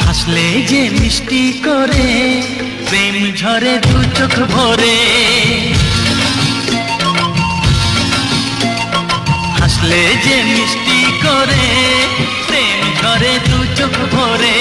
হাসলে যে মিষ্টি করে প্রেম ঝরে দু চোখ ভরে, হাসলে যে মিষ্টি করে প্রেম ঝরে দু চোখ ভরে।